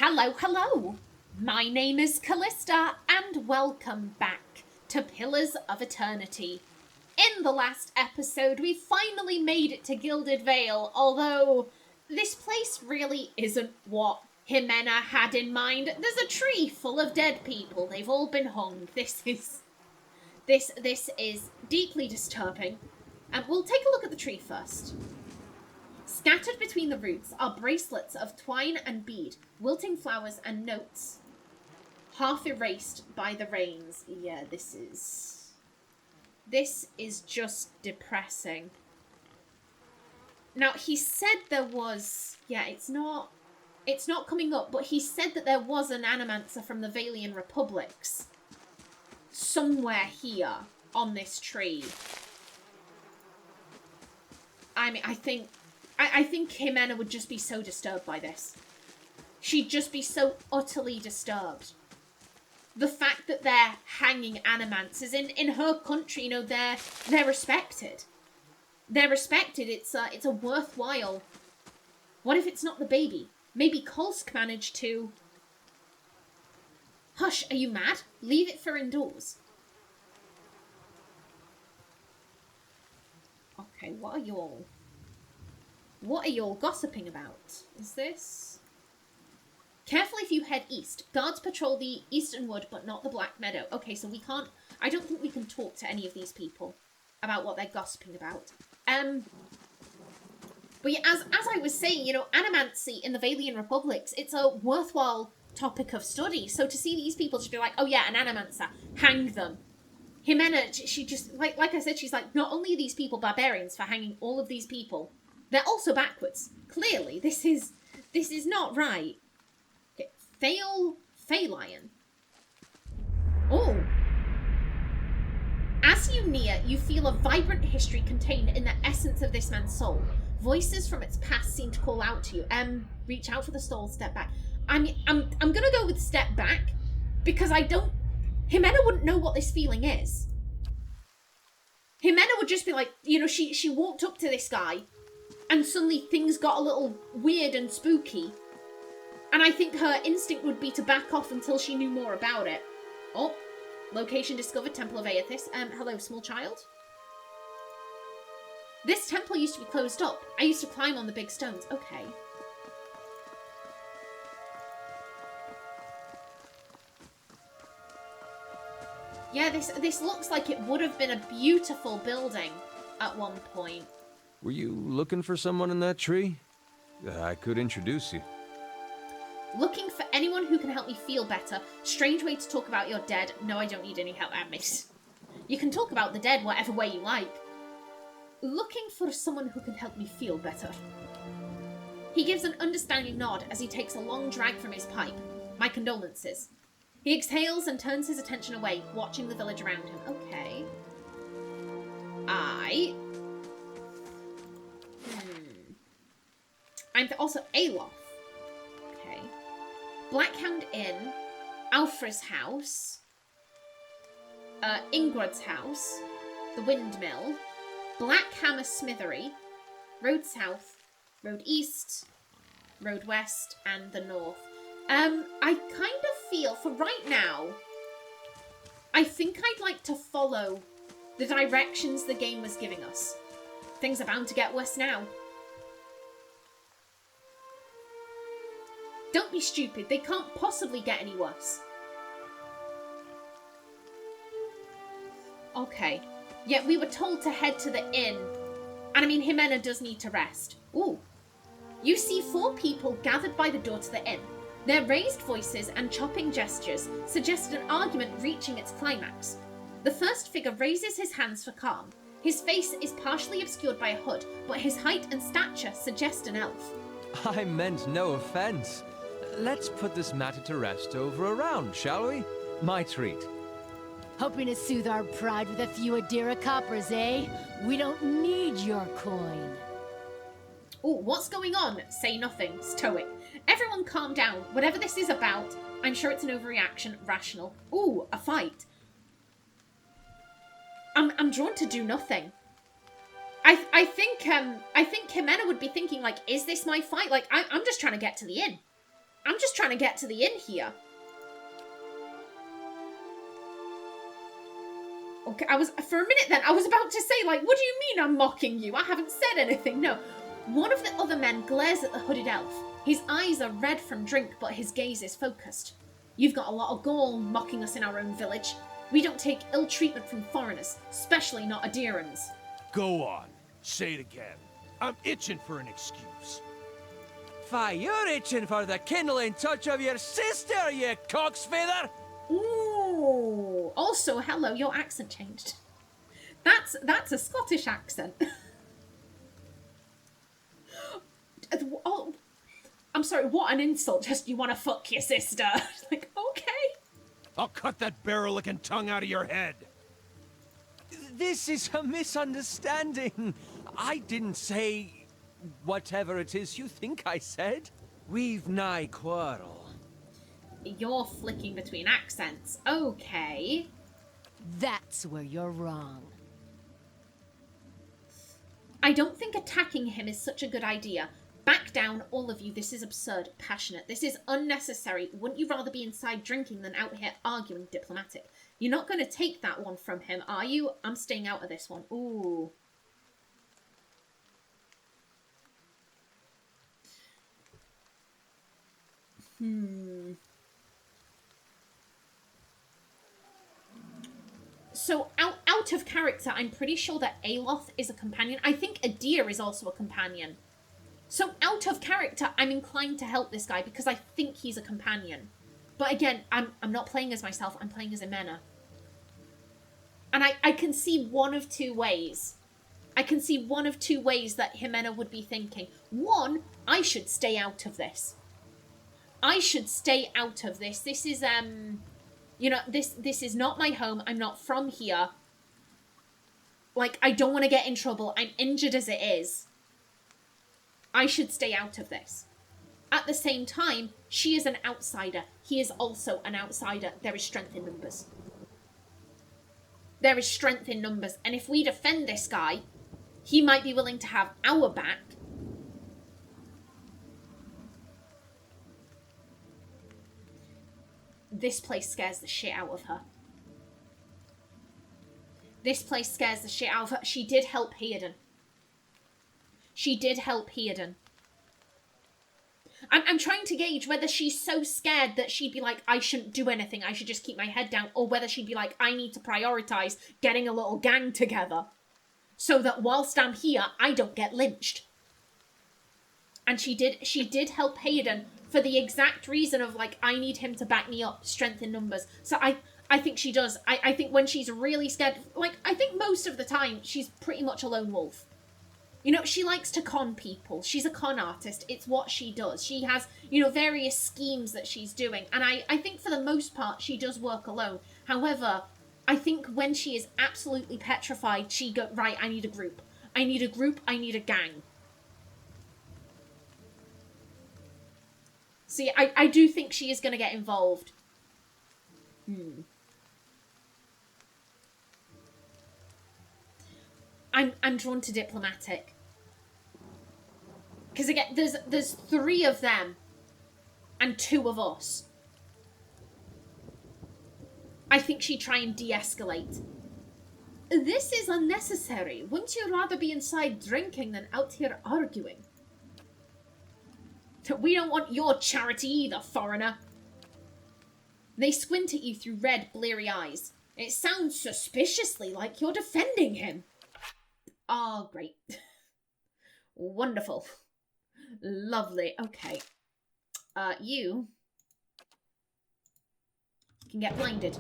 Hello, hello! My name is Callista, and welcome back to Pillars of Eternity. In the last episode, we finally made it to Gilded Vale, although this place really isn't what Ximena had in mind. There's a tree full of dead people. They've all been hung. This is deeply disturbing. And we'll take a look at the tree first. Scattered between the roots are bracelets of twine and bead, wilting flowers and notes, half erased by the rains. Yeah, this is just depressing. Now, he said there was... Yeah, it's not coming up, but he said that there was an animancer from the Valian Republics somewhere here on this tree. I mean, I think Ximena would just be so disturbed by this. She'd just be so utterly disturbed. The fact that they're hanging animancers in her country, you know, they're respected. They're respected. It's a worthwhile. What if it's not the baby? Maybe Kolsk managed to... Hush, are you mad? Leave it for indoors. Okay, what are you all gossiping about? Is this... Careful if you head east. Guards patrol the eastern wood, but not the Black Meadow. Okay, so we can't... I don't think we can talk to any of these people about what they're gossiping about. But yeah, as I was saying, you know, animancy in the Valian Republics, it's a worthwhile topic of study. So to see these people just be like, oh yeah, an animancer, hang them. Ximena, she just, like I said, she's like, not only are these people barbarians for hanging all of these people, they're also backwards. Clearly, this is not right. Okay, Lion. Oh. As you near, you feel a vibrant history contained in the essence of this man's soul. Voices from its past seem to call out to you. Reach out for the stall, step back. I'm gonna go with step back, because Ximena wouldn't know what this feeling is. Ximena would just be like, you know, she walked up to this guy, and suddenly things got a little weird and spooky. And I think her instinct would be to back off until she knew more about it. Oh, location discovered, Temple of Aethys. Hello, small child. This temple used to be closed up. I used to climb on the big stones. Okay. Yeah, this looks like it would have been a beautiful building at one point. Were you looking for someone in that tree? I could introduce you. Looking for anyone who can help me feel better. Strange way to talk about your dead. No, I don't need any help, Miss. You can talk about the dead whatever way you like. Looking for someone who can help me feel better. He gives an understanding nod as he takes a long drag from his pipe. My condolences. He exhales and turns his attention away, watching the village around him. Okay. I'm also Aloth. Okay. Blackhound Inn, Alfra's house, Ingrod's house, the Windmill, Blackhammer Smithery, Road South, Road East, Road West, and the North. I kind of feel, for right now, I think I'd like to follow the directions the game was giving us. Things are bound to get worse now. Don't be stupid, they can't possibly get any worse. Okay. Yeah, we were told to head to the inn. And I mean, Ximena does need to rest. Ooh. You see 4 people gathered by the door to the inn. Their raised voices and chopping gestures suggested an argument reaching its climax. The first figure raises his hands for calm. His face is partially obscured by a hood, but his height and stature suggest an elf. I meant no offense. Let's put this matter to rest over a round, shall we? My treat. Hoping to soothe our pride with a few Adira coppers, eh? We don't need your coin. Oh, what's going on? Say nothing. Stoic. Everyone calm down. Whatever this is about, I'm sure it's an overreaction. Rational. Ooh, a fight. I'm drawn to do nothing. I think Ximena would be thinking, like, is this my fight? Like, I'm just trying to get to the inn. I'm just trying to get to the inn here. Okay, for a minute then, I was about to say, like, what do you mean I'm mocking you? I haven't said anything, no. One of the other men glares at the hooded elf. His eyes are red from drink, but his gaze is focused. You've got a lot of gall mocking us in our own village. We don't take ill treatment from foreigners, especially not Adirans. Go on. Say it again. I'm itching for an excuse. Fie, you're itching for the kindling touch of your sister, you cocksfeather! Ooh. Also, hello, your accent changed. That's a Scottish accent. Oh, I'm sorry, what an insult. Just, you want to fuck your sister. Like, okay. I'll cut that barrel-licking tongue out of your head. This is a misunderstanding. I didn't say whatever it is you think I said. We've nigh quarrel. You're flicking between accents. Okay. That's where you're wrong. I don't think attacking him is such a good idea. Back down, all of you. This is absurd, passionate. This is unnecessary. Wouldn't you rather be inside drinking than out here arguing diplomatic? You're not going to take that one from him, are you? I'm staying out of this one. Ooh. So, out of character, I'm pretty sure that Aloth is a companion. I think Adir is also a companion. So, out of character, I'm inclined to help this guy because I think he's a companion. But again, I'm not playing as myself, I'm playing as Ximena. And I can see one of two ways. I can see one of two ways that Ximena would be thinking. One, I should stay out of this. I should stay out of this. This is, you know, this is not my home. I'm not from here. Like, I don't want to get in trouble. I'm injured as it is. I should stay out of this. At the same time, she is an outsider. He is also an outsider. There is strength in numbers. There is strength in numbers. And if we defend this guy, he might be willing to have our back. This place scares the shit out of her. This place scares the shit out of her. She did help Heoden. She did help Heoden. I'm trying to gauge whether she's so scared that she'd be like, I shouldn't do anything, I should just keep my head down, or whether she'd be like, I need to prioritize getting a little gang together so that whilst I'm here, I don't get lynched. And she did help Heoden for the exact reason of, like, I need him to back me up, strength in numbers. So I think she does. I think when she's really scared, like, I think most of the time, she's pretty much a lone wolf. You know, she likes to con people. She's a con artist. It's what she does. She has, you know, various schemes that she's doing. And I think for the most part, she does work alone. However, I think when she is absolutely petrified, she go, right, I need a group. I need a group. I need a gang. See, I do think she is going to get involved. I'm drawn to diplomatic. Because again, there's 3 of them and 2 of us. I think she'd try and de-escalate. This is unnecessary. Wouldn't you rather be inside drinking than out here arguing? We don't want your charity either, foreigner. They squint at you through red, bleary eyes. It sounds suspiciously like you're defending him. Oh, great. Wonderful. Lovely. Okay. You can get blinded.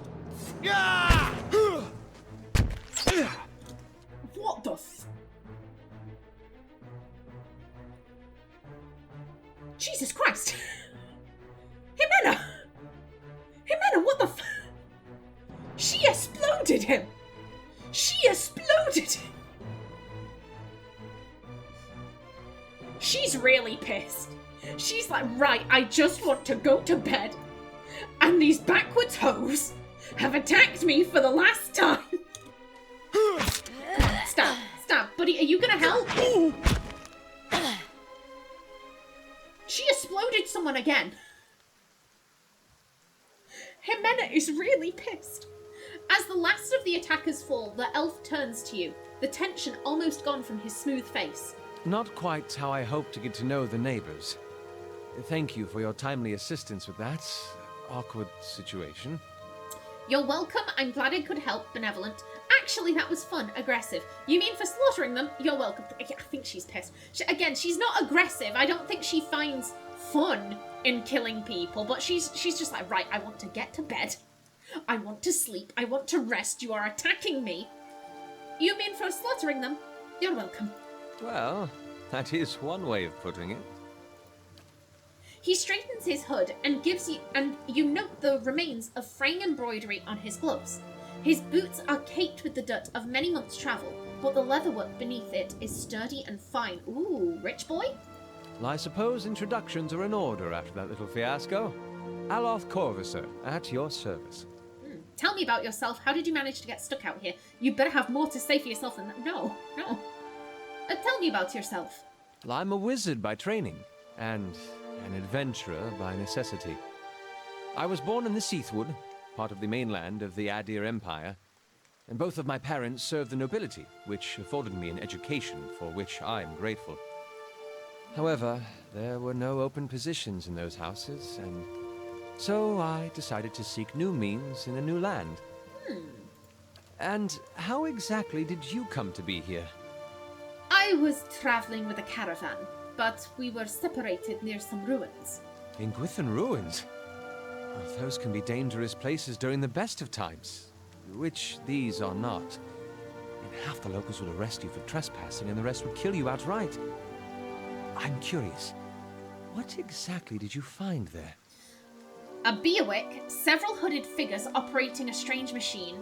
What the f... Jesus Christ! Ximena! Ximena, what the f... She exploded him! She exploded him! She's really pissed. She's like, right, I just want to go to bed. And these backwards hoes have attacked me for the last time. Stop, stop. Buddy, are you gonna help? She exploded someone again. Ximena is really pissed. As the last of the attackers fall, the elf turns to you, the tension almost gone from his smooth face. Not quite how I hoped to get to know the neighbors. Thank you for your timely assistance with that awkward situation. You're welcome. I'm glad I could help. Benevolent. Actually, that was fun. Aggressive. You mean for slaughtering them? You're welcome. I think she's pissed. Again, she's not aggressive. I don't think she finds fun in killing people, but she's just like, right, I want to get to bed. I want to sleep. I want to rest. You are attacking me. You mean for slaughtering them? You're welcome. Well, that is one way of putting it. He straightens his hood and you note the remains of fraying embroidery on his gloves. His boots are caked with the dirt of many months' travel, but the leatherwork beneath it is sturdy and fine. Ooh, rich boy? Well, I suppose introductions are in order after that little fiasco. Aloth Corvisor, at your service. Tell me about yourself. How did you manage to get stuck out here? You better have more to say for yourself than that. No. Tell me about yourself. Well, I'm a wizard by training, and an adventurer by necessity. I was born in the Seathwood, part of the mainland of the Adir Empire, and both of my parents served the nobility, which afforded me an education for which I'm grateful. However, there were no open positions in those houses, and so I decided to seek new means in a new land. And how exactly did you come to be here? I was traveling with a caravan, but we were separated near some ruins. In Gwithan ruins? Oh, those can be dangerous places during the best of times, which these are not. And half the locals would arrest you for trespassing, and the rest would kill you outright. I'm curious, what exactly did you find there? A Beerwick, several hooded figures operating a strange machine.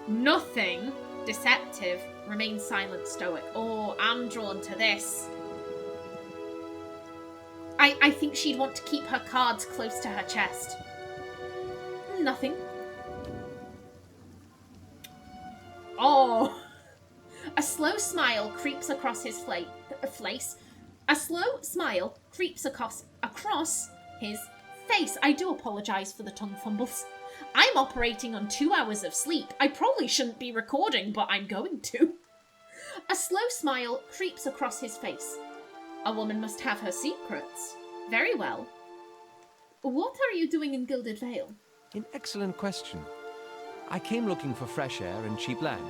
Nothing deceptive, remain silent, stoic. Oh, I'm drawn to this. I think she'd want to keep her cards close to her chest. Nothing. Oh. A slow smile creeps across his face. A slow smile creeps across his face. I do apologise for the tongue fumbles. I'm operating on 2 hours of sleep. I probably shouldn't be recording, but I'm going to. A slow smile creeps across his face. A woman must have her secrets. Very well. What are you doing in Gilded Vale? An excellent question. I came looking for fresh air and cheap land.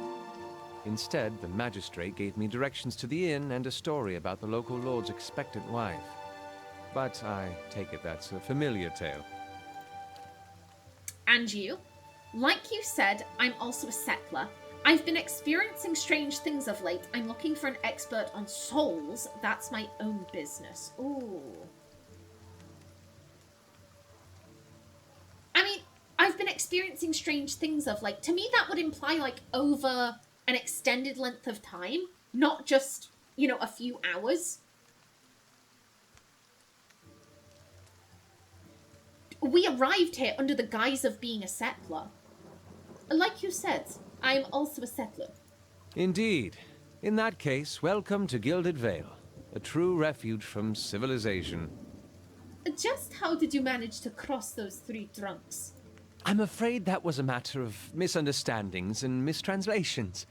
Instead, the magistrate gave me directions to the inn and a story about the local lord's expectant wife. But I take it that's a familiar tale. And you? Like you said, I'm also a settler. I've been experiencing strange things of late. I'm looking for an expert on souls. That's my own business. Ooh. I mean, I've been experiencing strange things of late. To me, that would imply, like, over an extended length of time. Not just, you know, a few hours. We arrived here under the guise of being a settler. Like you said, I'm also a settler. Indeed. In that case, welcome to Gilded Vale, a true refuge from civilization. Just how did you manage to cross those 3 drunks? I'm afraid that was a matter of misunderstandings and mistranslations.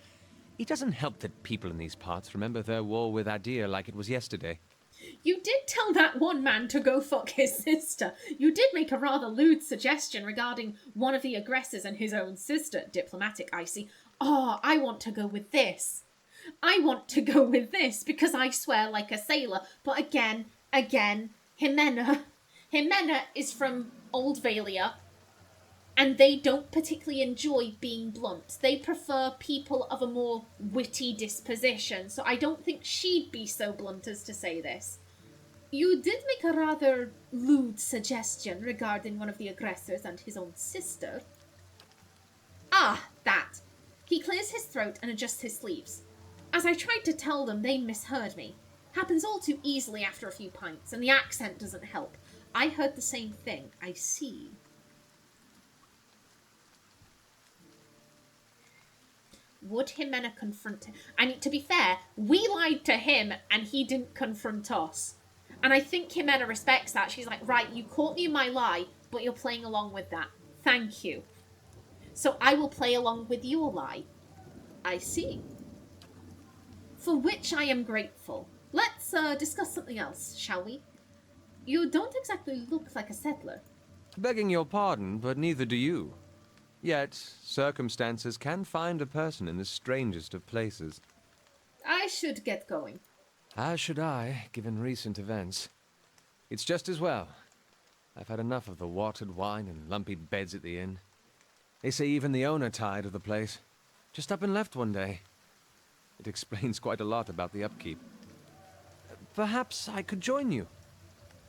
It doesn't help that people in these parts remember their war with Adir like it was yesterday. You did tell that one man to go fuck his sister. You did make a rather lewd suggestion regarding one of the aggressors and his own sister. Diplomatic, I see. Oh, I want to go with this. I want to go with this because I swear like a sailor. But again, Ximena is from Old Valia, and they don't particularly enjoy being blunt. They prefer people of a more witty disposition, so I don't think she'd be so blunt as to say this. You did make a rather lewd suggestion regarding one of the aggressors and his own sister. Ah, that. He clears his throat and adjusts his sleeves. As I tried to tell them, they misheard me. Happens all too easily after a few pints, and the accent doesn't help. I heard the same thing. I see. Would Ximena confront him? I mean, to be fair, we lied to him and he didn't confront us. And I think Ximena respects that. She's like, right, you caught me in my lie, but you're playing along with that. Thank you. So I will play along with your lie. I see. For which I am grateful. Let's discuss something else, shall we? You don't exactly look like a settler. Begging your pardon, but neither do you. Yet, circumstances can find a person in the strangest of places. I should get going. As should I, given recent events. It's just as well. I've had enough of the watered wine and lumpy beds at the inn. They say even the owner tired of the place. Just up and left one day. It explains quite a lot about the upkeep. Perhaps I could join you.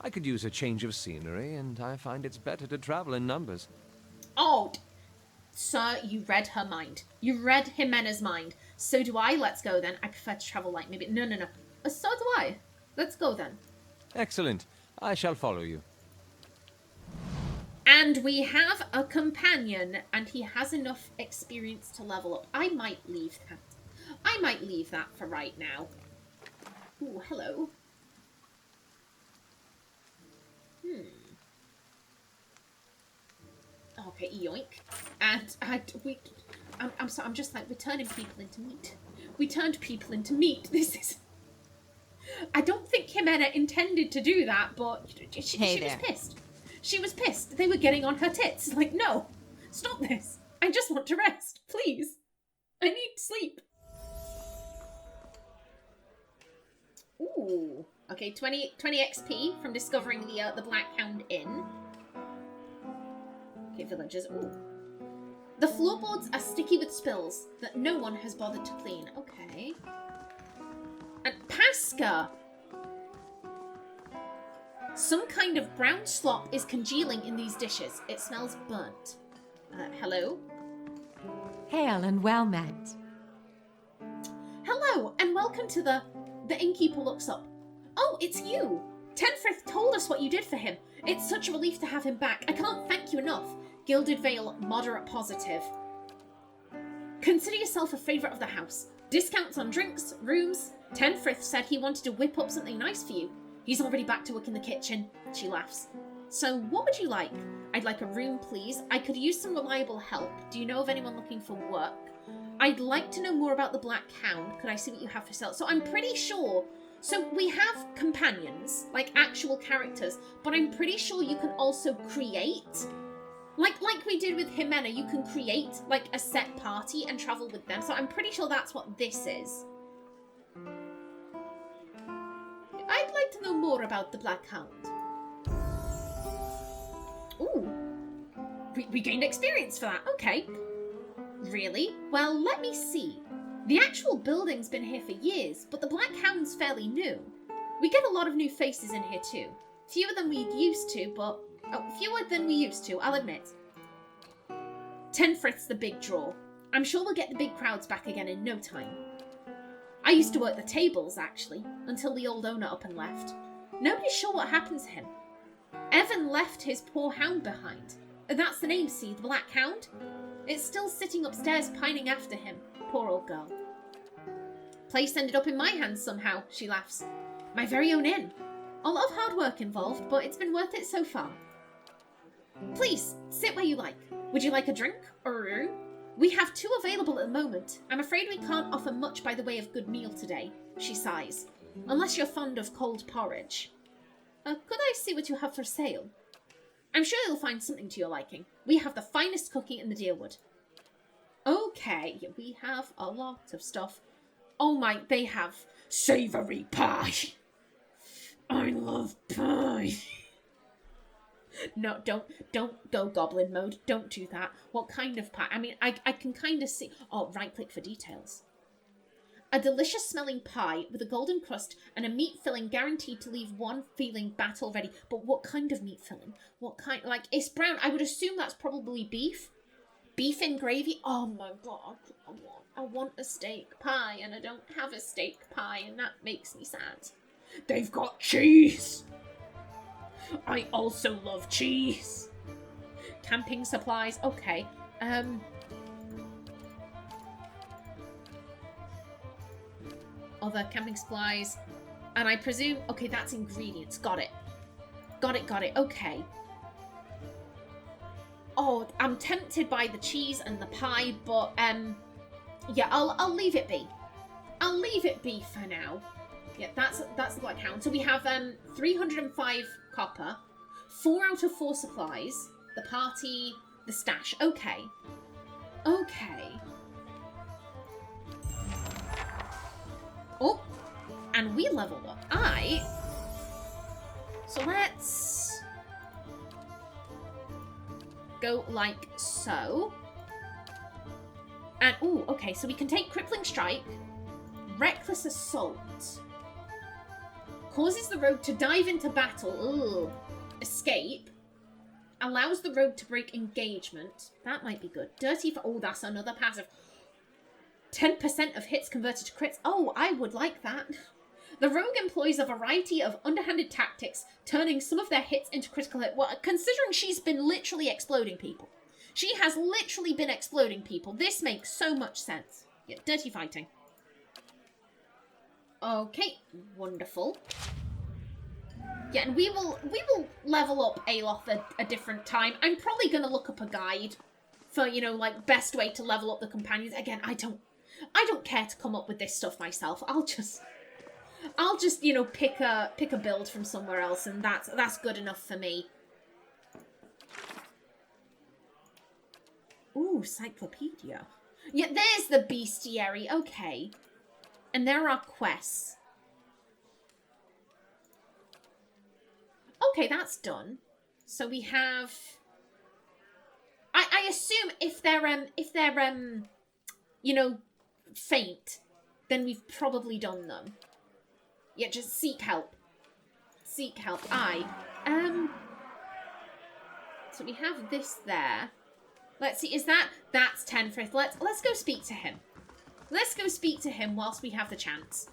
I could use a change of scenery, and I find it's better to travel in numbers. Oh, sir, you read her mind. You read Ximena's mind. So do I. Let's go then. I prefer to travel light. Maybe. No. So do I. Let's go then. Excellent. I shall follow you. And we have a companion, and he has enough experience to level up. I might leave that. I might leave that for right now. Ooh, hello. Okay, yoink. And I'm sorry, I'm just like, we're turning people into meat. We turned people into meat. This is... I don't think Ximena intended to do that, but she was pissed. She was pissed. They were getting on her tits. Like, no, stop this. I just want to rest, please. I need sleep. Ooh. Okay, 20 XP from discovering the Black Hound Inn. Okay, villagers. Ooh. The floorboards are sticky with spills that no one has bothered to clean. Okay. And Pasca! Some kind of brown slop is congealing in these dishes. It smells burnt. Hello? Hail and well met. Hello, and welcome to the innkeeper looks up. Oh, it's you! Tenfrith told us what you did for him. It's such a relief to have him back. I can't thank you enough. Gilded Vale, moderate positive. Consider yourself a favourite of the house. Discounts on drinks, rooms. Tenfrith said he wanted to whip up something nice for you. He's already back to work in the kitchen. She laughs. So, what would you like? I'd like a room, please. I could use some reliable help. Do you know of anyone looking for work? I'd like to know more about the Black Hound. Could I see what you have for sale? So I'm pretty sure... So we have companions, like actual characters, but I'm pretty sure you can also create... Like we did with Ximena, you can create, like, a set party and travel with them. So I'm pretty sure that's what this is. I'd like to know more about the Black Hound. Ooh. We gained experience for that. Okay. Really? Well, let me see. The actual building's been here for years, but the Black Hound's fairly new. We get a lot of new faces in here too. Fewer than we used to, but... Oh, fewer than we used to, I'll admit. Tenfrith's the big draw. I'm sure we'll get the big crowds back again in no time. I used to work the tables, actually, until the old owner up and left. Nobody's sure what happened to him. Evan left his poor hound behind. That's the name, see, the Black Hound? It's still sitting upstairs pining after him. Poor old girl. Place ended up in my hands somehow, she laughs. My very own inn. A lot of hard work involved, but it's been worth it so far. Please, sit where you like. Would you like a drink or a room? We have 2 available at the moment. I'm afraid we can't offer much by the way of good meal today, she sighs. Unless you're fond of cold porridge. Could I see what you have for sale? I'm sure you'll find something to your liking. We have the finest cooking in the Deerwood. Okay, we have a lot of stuff. Oh my, they have savoury pie. I love pie. No, don't go goblin mode. Don't do that. What kind of pie? I mean, I can kind of see... Oh, right-click for details. A delicious-smelling pie with a golden crust and a meat filling guaranteed to leave one feeling battle-ready. But what kind of meat filling? What kind... Like, it's brown. I would assume that's probably beef. Beef in gravy? Oh my god. I want a steak pie, and I don't have a steak pie, and that makes me sad. They've got cheese! I also love cheese. Camping supplies. Okay. Other camping supplies. And I presume... Okay, that's ingredients. Got it. Got it. Okay. Oh, I'm tempted by the cheese and the pie, but yeah, I'll leave it be. I'll leave it be for now. Yeah, that's the Black Hound. So we have 305 copper, 4 out of 4 supplies, the party, the stash. Okay. Okay. Oh, and we leveled up. So let's go like so. And, ooh, okay, so we can take Crippling Strike, Reckless Assault, causes the rogue to dive into battle, escape, allows the rogue to break engagement. That might be good. Oh, that's another passive. 10% of hits converted to crits. Oh, I would like that. The rogue employs a variety of underhanded tactics, turning some of their hits into critical hit. Well, considering she's been literally exploding people. She has literally been exploding people. This makes so much sense. Yeah, dirty fighting. Okay, wonderful. Yeah, and we will level up Aloth a different time. I'm probably going to look up a guide for, you know, like, best way to level up the companions. Again, I don't care to come up with this stuff myself. I'll just, you know, pick a build from somewhere else, and that's good enough for me. Ooh, Cyclopedia. Yeah, there's the bestiary. Okay. And there are quests. Okay, that's done. So we have... I assume if they're you know, faint, then we've probably done them. Yeah, just seek help. Seek help. So we have this there. Let's see, that's 10 for it. Let's go speak to him. Let's go speak to him whilst we have the chance.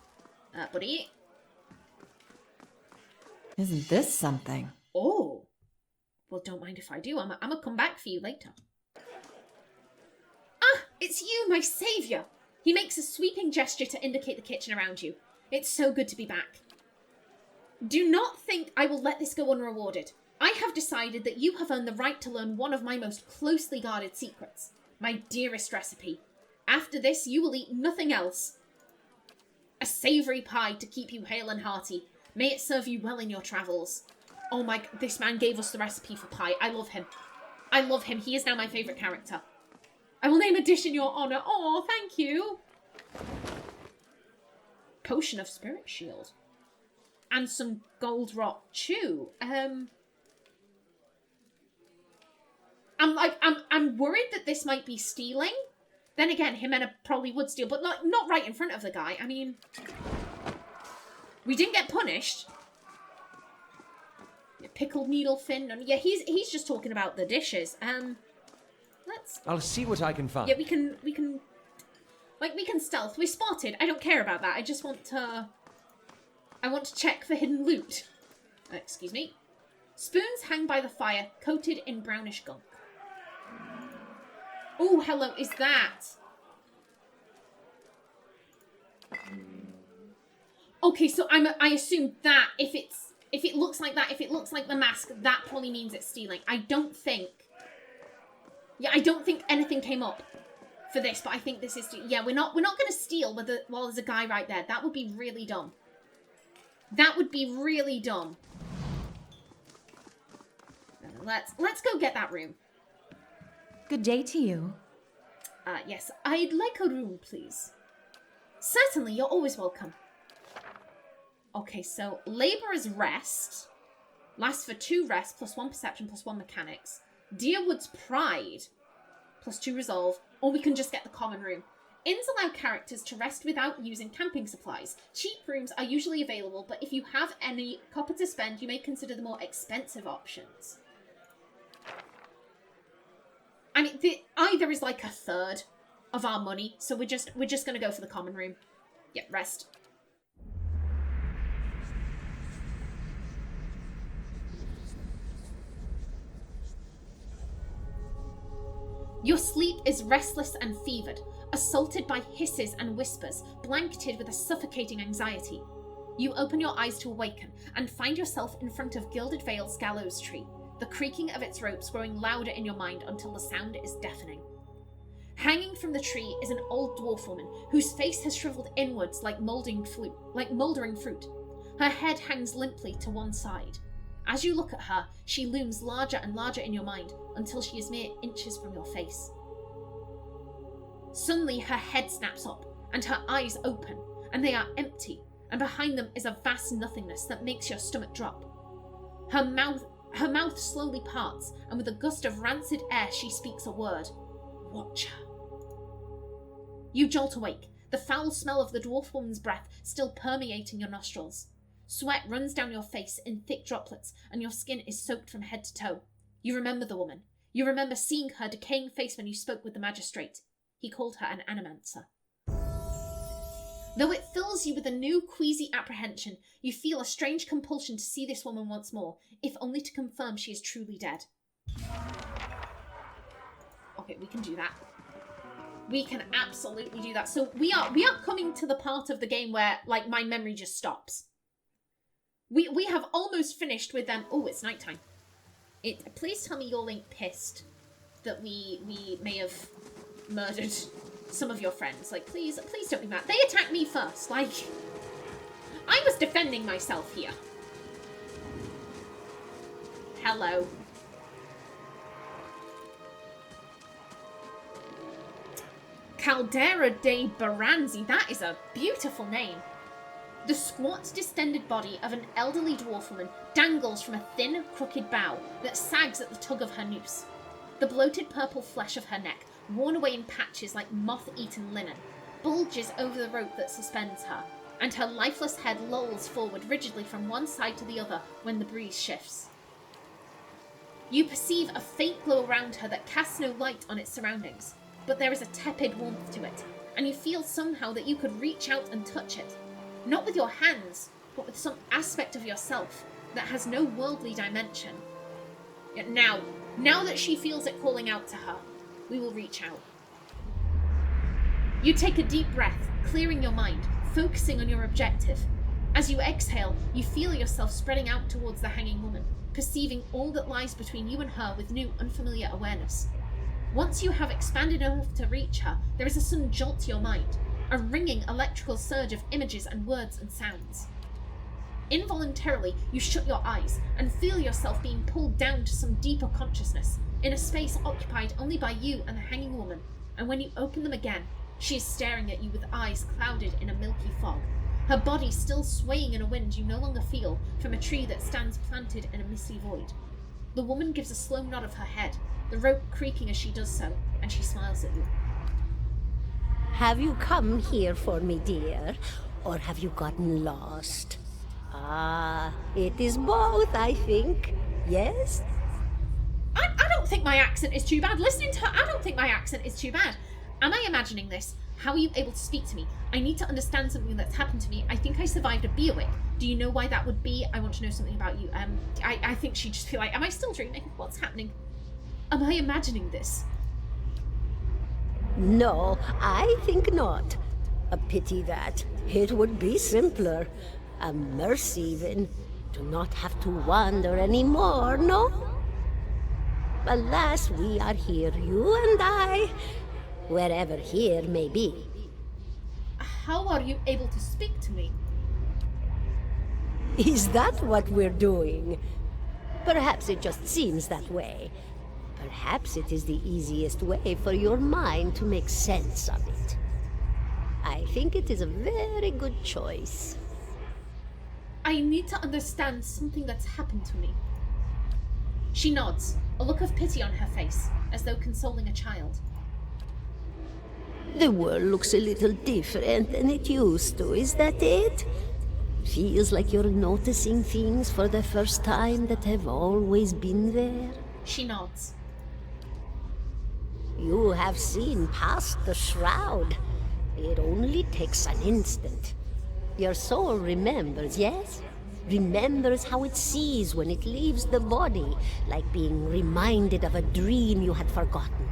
Buddy. Isn't this something? Oh. Well, don't mind if I do. I'm gonna come back for you later. Ah, it's you, my saviour. He makes a sweeping gesture to indicate the kitchen around you. It's so good to be back. Do not think I will let this go unrewarded. I have decided that you have earned the right to learn one of my most closely guarded secrets. My dearest recipe. After this, you will eat nothing else. A savoury pie to keep you hale and hearty. May it serve you well in your travels. Oh my, this man gave us the recipe for pie. I love him. I love him. He is now my favourite character. I will name a dish in your honour. Oh, thank you. Potion of Spirit Shield. And some gold rot chew. I'm worried that this might be stealing. Then again, Ximena probably would steal, but not right in front of the guy. I mean, we didn't get punished. Yeah, pickled needle fin. And yeah, he's just talking about the dishes. I'll see what I can find. Yeah, we can stealth. We're spotted. I don't care about that. I just want to. I want to check for hidden loot. Excuse me. Spoons hang by the fire, coated in brownish gunk. Oh, hello, is that? Okay, so I assume that if it looks like that, if it looks like the mask, that probably means it's stealing. I don't think anything came up for this, but I think this is, yeah, we're not going to steal while there's a guy right there. That would be really dumb. That would be really dumb. Let's go get that room. Good day to you. Yes, I'd like a room, please. Certainly, you're always welcome. Okay, so Labourer's Rest lasts for 2 rest, plus 1 perception, plus 1 mechanics. Deerwood's Pride, plus 2 resolve, or we can just get the common room. Inns allow characters to rest without using camping supplies. Cheap rooms are usually available, but if you have any copper to spend, you may consider the more expensive options. I mean, either is like a third of our money, so we're just gonna go for the common room. Yep, rest. Your sleep is restless and fevered, assaulted by hisses and whispers, blanketed with a suffocating anxiety. You open your eyes to awaken and find yourself in front of Gilded Vale's gallows tree. the creaking of its ropes growing louder in your mind until the sound is deafening. Hanging from the tree is an old dwarf woman whose face has shriveled inwards like mouldering fruit. Her head hangs limply to one side. As you look at her, she looms larger and larger in your mind until she is mere inches from your face. Suddenly her head snaps up, and her eyes open, and they are empty, and behind them is a vast nothingness that makes your stomach drop. Her mouth slowly parts, and with a gust of rancid air she speaks a word. Watcher. You jolt awake, the foul smell of the dwarf woman's breath still permeating your nostrils. Sweat runs down your face in thick droplets, and your skin is soaked from head to toe. You remember the woman. You remember seeing her decaying face when you spoke with the magistrate. He called her an animancer. Though it fills you with a new queasy apprehension, you feel a strange compulsion to see this woman once more, if only to confirm she is truly dead. Okay, we can do that. We can absolutely do that. So we are coming to the part of the game where, like, my memory just stops. We have almost finished with them. Oh, it's nighttime. Please tell me you're like pissed that we may have murdered some of your friends. Like, please don't be mad. They attacked me first. Like, I was defending myself here. Hello. Caldera de Baranzi. That is a beautiful name. The squat, distended body of an elderly dwarf woman dangles from a thin, crooked bough that sags at the tug of her noose. The bloated purple flesh of her neck, worn away in patches like moth-eaten linen, bulges over the rope that suspends her, and her lifeless head lolls forward rigidly from one side to the other when the breeze shifts. You perceive a faint glow around her that casts no light on its surroundings, but there is a tepid warmth to it, and you feel somehow that you could reach out and touch it. Not with your hands, but with some aspect of yourself that has no worldly dimension. Yet now that she feels it calling out to her, we will reach out. You take a deep breath, clearing your mind, focusing on your objective. As you exhale, you feel yourself spreading out towards the hanging woman, perceiving all that lies between you and her with new, unfamiliar awareness. Once you have expanded enough to reach her, there is a sudden jolt to your mind. A ringing electrical surge of images and words and sounds. Involuntarily, you shut your eyes and feel yourself being pulled down to some deeper consciousness, in a space occupied only by you and the hanging woman, and when you open them again, she is staring at you with eyes clouded in a milky fog, her body still swaying in a wind you no longer feel from a tree that stands planted in a misty void. The woman gives a slow nod of her head, the rope creaking as she does so, and she smiles at you. Have you come here for me, dear, or have you gotten lost? Ah, it is both, I think. Yes? I don't think my accent is too bad. Listening to her, I don't think my accent is too bad. Am I imagining this? How are you able to speak to me? I need to understand something that's happened to me. I think I survived a beerwick. Do you know why that would be? I want to know something about you. I think she'd just be like, am I still dreaming? What's happening? Am I imagining this? No, I think not. A pity that. It would be simpler. A mercy even. To not have to wander anymore, no? Alas, we are here, you and I. Wherever here may be. How are you able to speak to me? Is that what we're doing? Perhaps it just seems that way. Perhaps it is the easiest way for your mind to make sense of it. I think it is a very good choice. I need to understand something that's happened to me. She nods, a look of pity on her face, as though consoling a child. The world looks a little different than it used to, is that it? Feels like you're noticing things for the first time that have always been there. She nods. You have seen past the shroud. It only takes an instant. Your soul remembers, yes? Remembers how it sees when it leaves the body, like being reminded of a dream you had forgotten.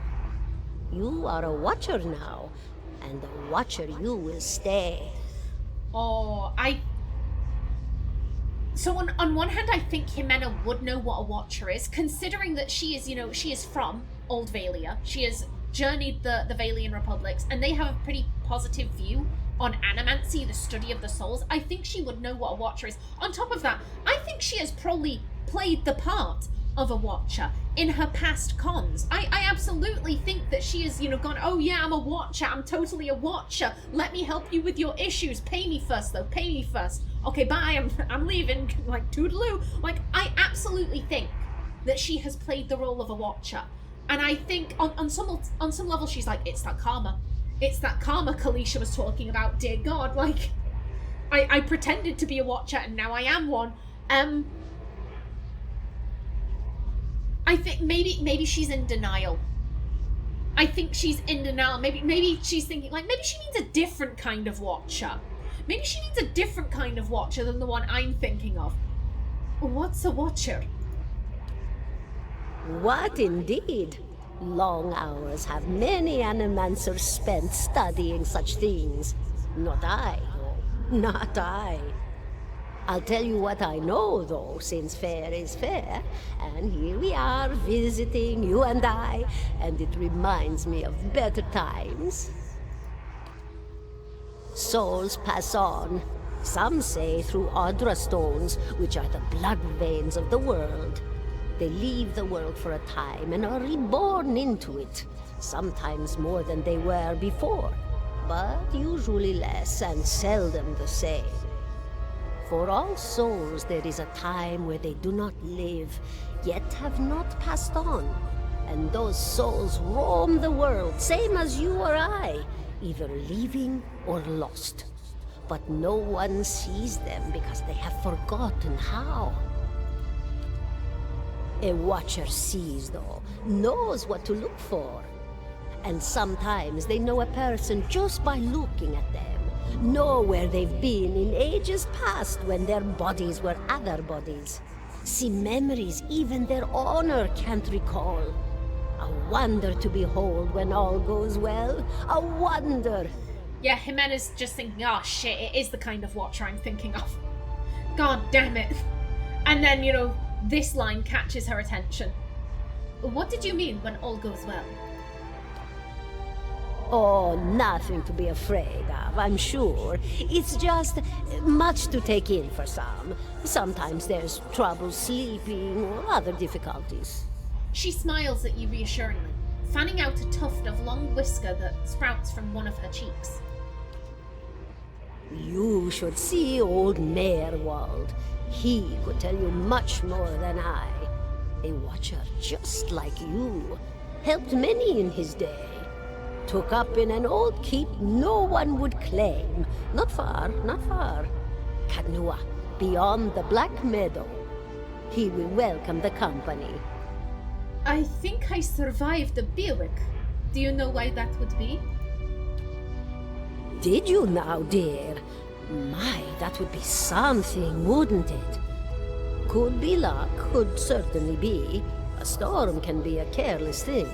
You are a watcher now, and a watcher you will stay. Oh, So on one hand, I think Ximena would know what a Watcher is, considering that she is, she is from Old Valia. She has journeyed the Valian republics, and they have a pretty positive view on animancy, the study of the souls. I think she would know what a Watcher is. On top of that, I think she has probably played the part of a Watcher in her past cons. I absolutely think that she has, gone, oh yeah, I'm a Watcher, I'm totally a Watcher, let me help you with your issues, pay me first though, pay me first. Okay, bye, I'm leaving, like, toodaloo. Like, I absolutely think that she has played the role of a Watcher. And I think on some level she's like, it's that karma. It's that karma Kallisha was talking about, dear God. Like, I pretended to be a Watcher and now I am one. I think maybe she's in denial. I think she's in denial. Maybe she's thinking, like, maybe she needs a different kind of Watcher. Maybe she needs a different kind of Watcher than the one I'm thinking of. What's a Watcher? What indeed? Long hours have many animancers spent studying such things. Not I, though. Not I. I'll tell you what I know, though, since fair is fair. And here we are, visiting, you and I, and it reminds me of better times. Souls pass on. Some say through Audra stones, which are the blood veins of the world. They leave the world for a time and are reborn into it, sometimes more than they were before, but usually less and seldom the same. For all souls there is a time where they do not live, yet have not passed on, and those souls roam the world, same as you or I, either leaving or lost. But no one sees them because they have forgotten how. A Watcher sees, though, knows what to look for. And sometimes they know a person just by looking at them, know where they've been in ages past when their bodies were other bodies. See memories even their honor can't recall. A wonder to behold when all goes well. A wonder! Yeah, Ximena's just thinking, oh shit, it is the kind of Watcher I'm thinking of. God damn it. And then, this line catches her attention. What did you mean when all goes well? Oh, nothing to be afraid of, I'm sure. It's just much to take in for some. Sometimes there's trouble sleeping or other difficulties. She smiles at you reassuringly, fanning out a tuft of long whisker that sprouts from one of her cheeks. You should see old Merwald. He could tell you much more than I. A Watcher just like you. Helped many in his day. Took up in an old keep no one would claim. Not far, not far. Kadnua, beyond the Black Meadow. He will welcome the company. I think I survived the Biewick. Do you know why that would be? Did you now, dear? My, that would be something, wouldn't it? Could be luck, could certainly be. A storm can be a careless thing.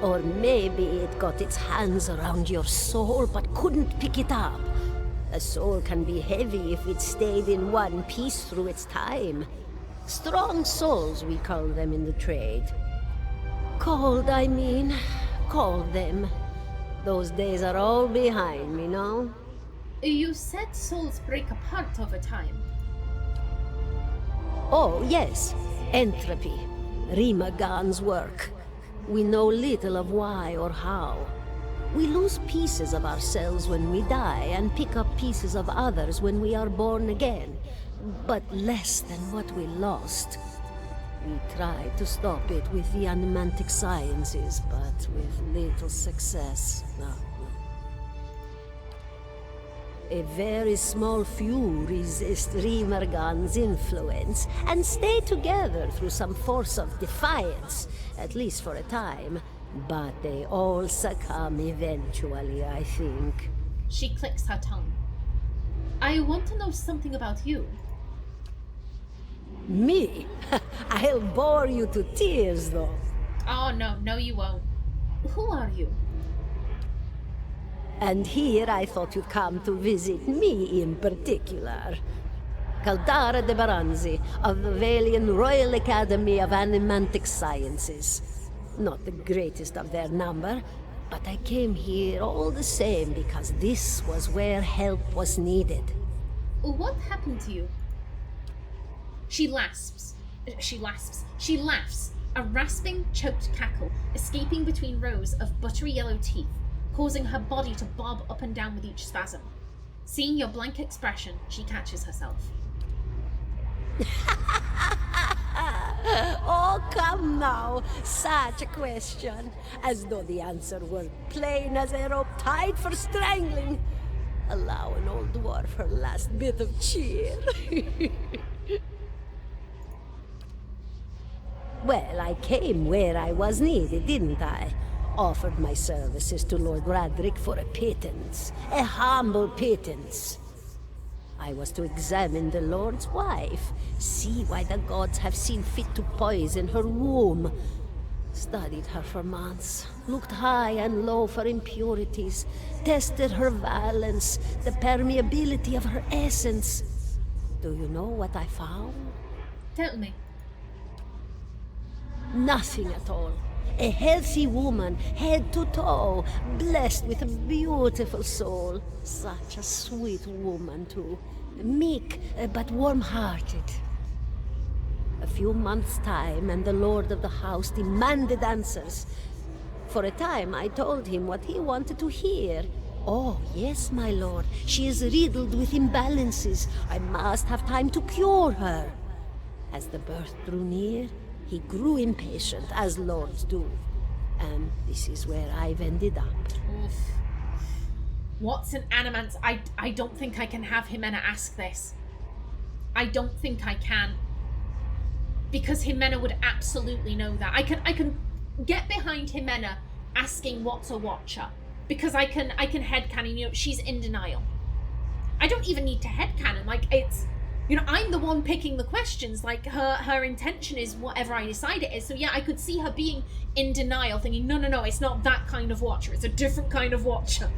Or maybe it got its hands around your soul but couldn't pick it up. A soul can be heavy if it stayed in one piece through its time. Strong souls, we call them in the trade. Cold, I mean. Called them. Those days are all behind me, no? You said souls break apart over time. Oh, yes. Entropy. Rimagan's work. We know little of why or how. We lose pieces of ourselves when we die and pick up pieces of others when we are born again. But less than what we lost. We tried to stop it with the animantic sciences, but with little success. No. A very small few resist Rimergan's influence and stay together through some force of defiance, at least for a time. But they all succumb eventually, I think. She clicks her tongue. I want to know something about you. Me? I'll bore you to tears, though. Oh, no, you won't. Who are you? And here I thought you'd come to visit me in particular. Caldara de Baranzi of the Valian Royal Academy of Animantic Sciences. Not the greatest of their number, but I came here all the same because this was where help was needed. What happened to you? She laughs, a rasping, choked cackle escaping between rows of buttery yellow teeth, causing her body to bob up and down with each spasm. Seeing your blank expression, she catches herself. Oh, come now. Such a question. As though the answer were plain as a rope tied for strangling. Allow an old dwarf her last bit of cheer. Well, I came where I was needed, didn't I? Offered my services to Lord Radric for a pittance. A humble pittance. I was to examine the Lord's wife, see why the gods have seen fit to poison her womb. Studied her for months, looked high and low for impurities, tested her valence, the permeability of her essence. Do you know what I found? Tell me. Nothing at all. A healthy woman, head to toe, blessed with a beautiful soul. Such a sweet woman, too. Meek, but warm-hearted. A few months' time, and the lord of the house demanded answers. For a time, I told him what he wanted to hear. Oh, yes, my lord. She is riddled with imbalances. I must have time to cure her. As the birth drew near, he grew impatient, as lords do. And this is where I've ended up. Oof. What's an animant? I don't think I can have Ximena ask this. I don't think I can. Because Ximena would absolutely know that. I can get behind Ximena asking what's a watcher. Because I can headcanon, you know, she's in denial. I don't even need to headcanon, like, it's... You know, I'm the one picking the questions, like, her intention is whatever I decide it is. So yeah, I could see her being in denial, thinking, no, it's not that kind of watcher, it's a different kind of watcher.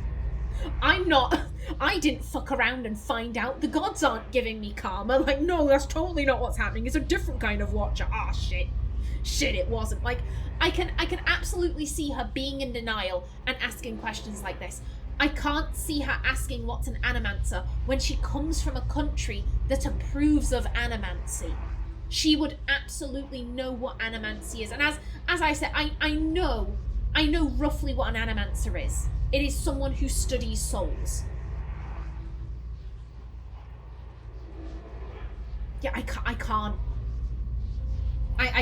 I didn't fuck around and find out, the gods aren't giving me karma, like, no, that's totally not what's happening, it's a different kind of watcher. Ah, shit, it wasn't. Like, I can absolutely see her being in denial and asking questions like this. I can't see her asking what's an animancer when she comes from a country that approves of animancy. She would absolutely know what animancy is. And as I said, I know roughly what an animancer is. It is someone who studies souls. Yeah, I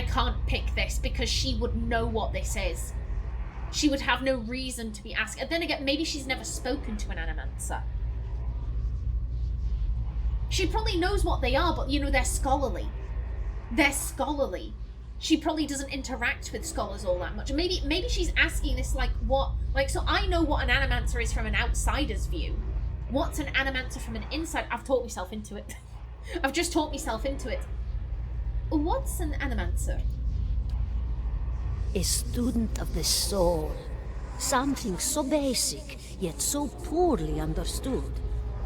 can't pick this because she would know what this is. She would have no reason to be asking. And then again, maybe she's never spoken to an animancer. She probably knows what they are, but, you know, they're scholarly. They're scholarly. She probably doesn't interact with scholars all that much. Maybe she's asking this, like, what... Like, so I know what an animancer is from an outsider's view. What's an animancer from an inside... I've taught myself into it. I've just taught myself into it. What's an animancer? A student of the soul. Something so basic, yet so poorly understood.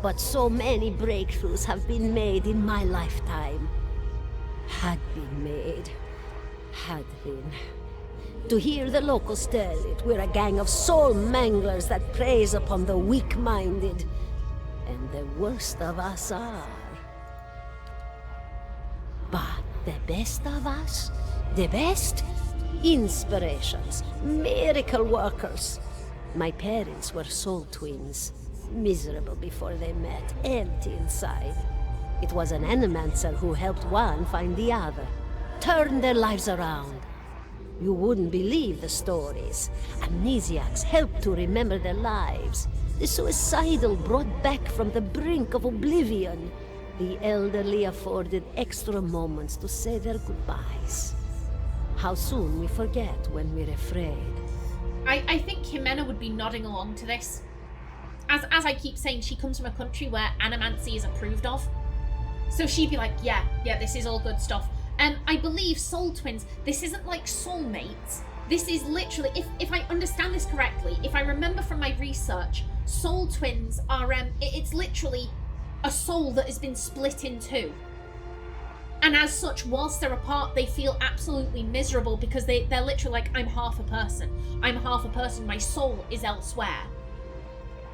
But so many breakthroughs have been made in my lifetime. Had been. To hear the locals tell it, we're a gang of soul manglers that preys upon the weak-minded. And the worst of us are. But the best of us, the best... Inspirations, miracle workers. My parents were soul twins, miserable before they met, empty inside. It was an animancer who helped one find the other, turned their lives around. You wouldn't believe the stories. Amnesiacs helped to remember their lives. The suicidal brought back from the brink of oblivion. The elderly afforded extra moments to say their goodbyes. How soon we forget when we're afraid. I think Ximena would be nodding along to this. As I keep saying, she comes from a country where animancy is approved of. So she'd be like, yeah, this is all good stuff. I believe soul twins, this isn't like soulmates. This is literally, if I understand this correctly, if I remember from my research, soul twins are, it's literally a soul that has been split in two. And as such, whilst they're apart, they feel absolutely miserable because they're literally like, I'm half a person. I'm half a person. My soul is elsewhere.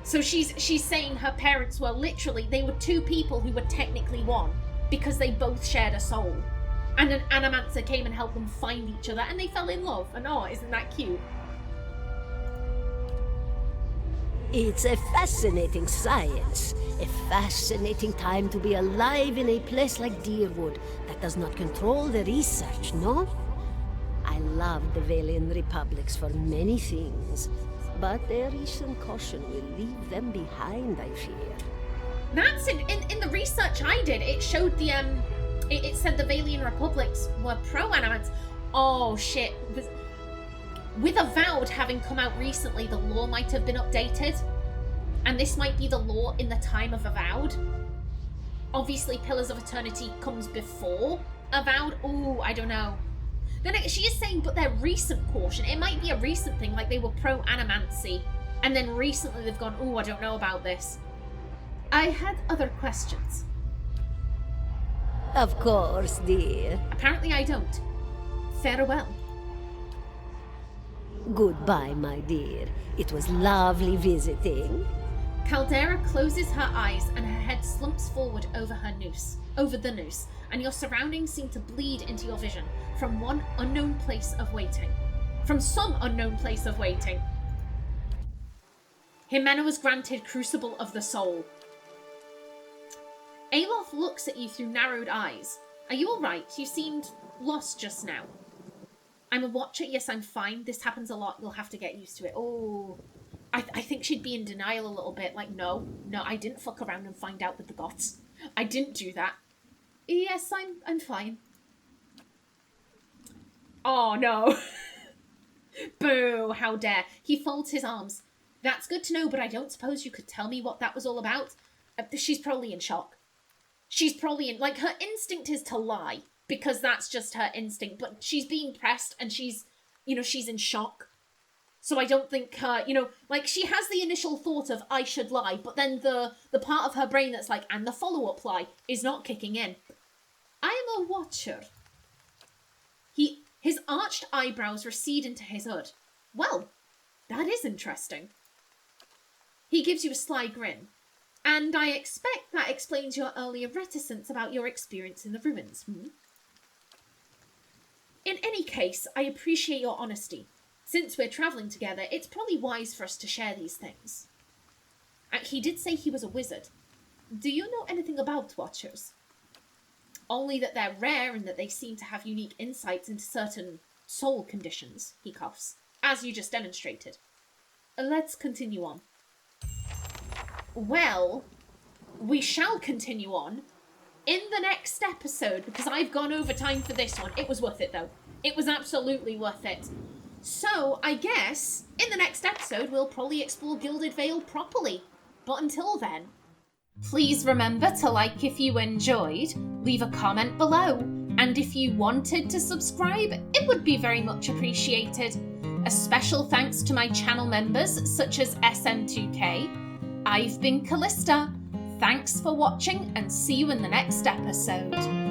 So she's saying her parents were literally, they were two people who were technically one because they both shared a soul. And an animancer came and helped them find each other and they fell in love. And oh, isn't that cute? It's a fascinating science. A fascinating time to be alive in a place like Deerwood that does not control the research, no? I love the Valian Republics for many things, but their recent caution will leave them behind, I fear. That's in the research I did. It showed the it said the Valian Republics were pro-animants. Oh shit! With Avowed having come out recently, the law might have been updated, and this might be the law in the time of Avowed. Obviously, Pillars of Eternity comes before Avowed. Oh, I don't know. Then she is saying, but their recent caution, it might be a recent thing, like they were pro-animancy, and then recently they've gone, oh, I don't know about this. I had other questions. Of course, dear. Apparently I don't. Farewell. Goodbye, my dear. It was lovely visiting. Caldera closes her eyes and her head slumps forward over the noose, and your surroundings seem to bleed into your vision from some unknown place of waiting. Ximena was granted Crucible of the Soul. Aloth looks at you through narrowed eyes. Are you alright? You seemed lost just now. I'm a watcher. Yes, I'm fine. This happens a lot. You'll have to get used to it. Oh, I think she'd be in denial a little bit. Like, no, I didn't fuck around and find out with the gods. I didn't do that. Yes, I'm fine. Oh, no. Boo, how dare. He folds his arms. That's good to know, but I don't suppose you could tell me what that was all about? She's probably in shock. She's probably in, like, her instinct is to lie, because that's just her instinct, but she's being pressed and she's in shock. So I don't think her, like, she has the initial thought of, I should lie, but then the part of her brain that's like, and the follow-up lie is not kicking in. I am a watcher. His arched eyebrows recede into his hood. Well, that is interesting. He gives you a sly grin. And I expect that explains your earlier reticence about your experience in the ruins. In any case, I appreciate your honesty. Since we're travelling together, it's probably wise for us to share these things. He did say he was a wizard. Do you know anything about Watchers? Only that they're rare and that they seem to have unique insights into certain soul conditions, he coughs, as you just demonstrated. Let's continue on. Well, we shall continue on in the next episode, because I've gone over time for this one. It was worth it, though. It was absolutely worth it. So, I guess, in the next episode, we'll probably explore Gilded Vale properly. But until then, please remember to like if you enjoyed, leave a comment below, and if you wanted to subscribe, it would be very much appreciated. A special thanks to my channel members, such as SM2K. I've been Callista. Thanks for watching, and see you in the next episode.